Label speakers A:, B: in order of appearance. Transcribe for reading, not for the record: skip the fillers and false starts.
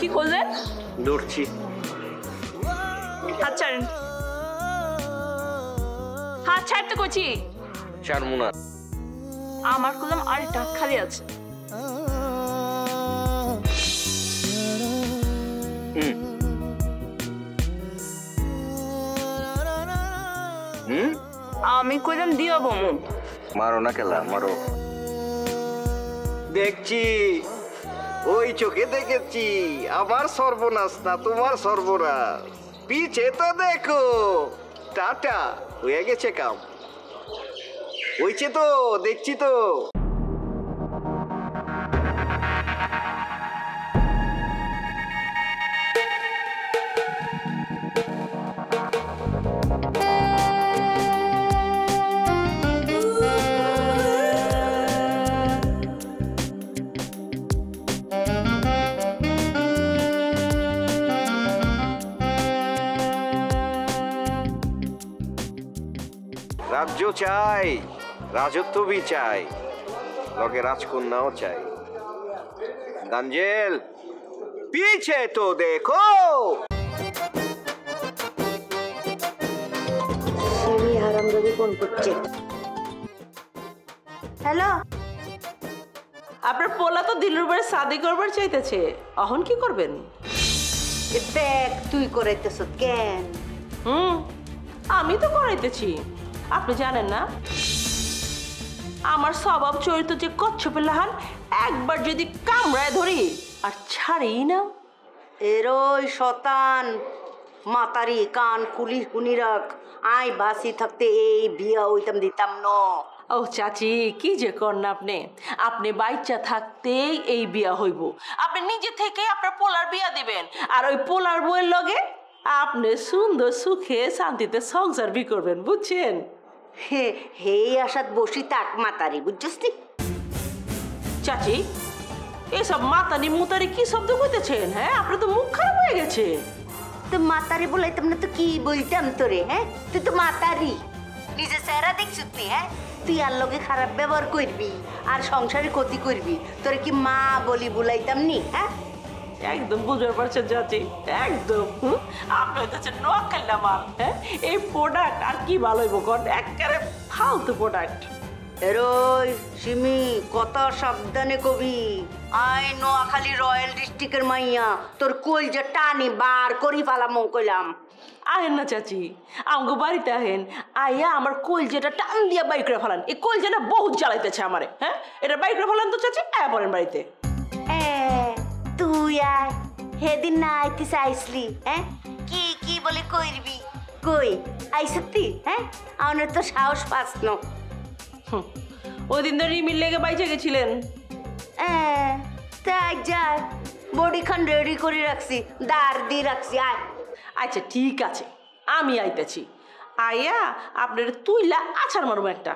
A: কি করলেন?
B: দৌড়ছি।
A: হাত ছাড়েন, হাত ছাড়তে কইছি।
B: ছাড়মু না।
A: আমার কলম আরেকটা খালি আছে। আমি কইলাম দিও বমু।
B: মারো না কেলা, মারো। দেখছি, ওই চোখে দেখেছি। আমার সর্বনাশ না তোমার সর্বনাশ। পিছে তো দেখো, টাটা হয়ে গেছে কাম। হইছে তো, দেখছি তো। রাজ্য চাই, রাজত্ব বি চাই, লগে রাজকন্যাও চাই। গাঞ্জেল পিছে তো দেখো।
C: হারামজাদি ফোন করছে। হ্যালো,
D: আপনার পোলা তো দিলুর বাড়ি শাদি করবার চাইতেছে, এখন কি করবেন?
C: দেখ তুই করাইতেছ কেন?
D: আমি তো করাইতেছি, আপনি জানেন না আমার স্বভাব চরিত্র যে কচ্ছপের লাহান, একবার যদি কামড়ায় ধরি আর ছাড়ি না।
C: এরই শতান মাতারি কান খুলি শুনি রাখ। আই বাসি থাকতে এই বিয়া হইতাম দিতাম ন।
D: ও চাচি, কি যে কর না আপনি, আপনি বাচ্চা থাকতেই এই বিয়া হইব। আপনি নিজে থেকে আপনার পোলার বিয়া দিবেন, আর ওই পোলার বউয়ের লগে আপনি সুন্দর সুখে শান্তিতে সংসার বি করবেন, বুঝছেন?
C: হে আসাদ বসি তাক মাতারি, বুঝছিস নি?
D: চাচি, এসব মাতারি মুতারি কি শব্দ কইতেছেন? হ্যাঁ, আপনার তো মুখ খারাপ হয়ে গেছে।
C: তো মাতারি বলাইতাম না তো কি বলতাম তোরে? হ্যাঁ, তুই তো মাতারি, নিজে চেহারা দেখছিস নি? হ্যাঁ, তুই আর লগে খারাপ ব্যবহার করবি আর সংসারে ক্ষতি করবি, তোরে কি মা বলি বলাইতাম নি? হ্যাঁ,
D: একদম বুঝতে পারছেন চাচি, একদম। আপনি হচ্ছে নোয়াখালী মাল। হ্যাঁ, এই প্রোডাক্ট আর কি ভালো হইব কর, একেবারে ফালতু প্রোডাক্ট।
C: এরই সিমি কত সাবধানে কবি। আই নোয়াখালী রয়্যাল ডিস্ট্রিক্টের মাইয়া, তোর কই যে টানি বার করি ফালাম কইলাম।
D: আহেন না চাচি, আমগো বাড়িতে আহেন, আইয়া আমার কোল যেটা টান দিয়া বাইক করে ফেলান। এই কোল যেটা বহুত জ্বালাইতেছে আমারে। হ্যাঁ, এটা বাইক করে ফেলান তো চাচি, আয়া পড়েন বাড়িতে।
C: তুই আয়, সেদিন না আইতে চাইসলি? হ্যাঁ, কি কি বলে কইরবি? কই আইসতি? হ্যাঁ, আমার তো সাহস পাস ন।
D: ওই দিন তো রিমিল লেগে বাইচে গেছিলেন।
C: তাই যাই, বডি খান রেডি করে রাখছি, দাঁড় দিয়ে রাখছি। আয়।
D: আচ্ছা ঠিক আছে, আমি আইতেছি। আইয়া আপনার তুইলা আছাড় মারবো একটা।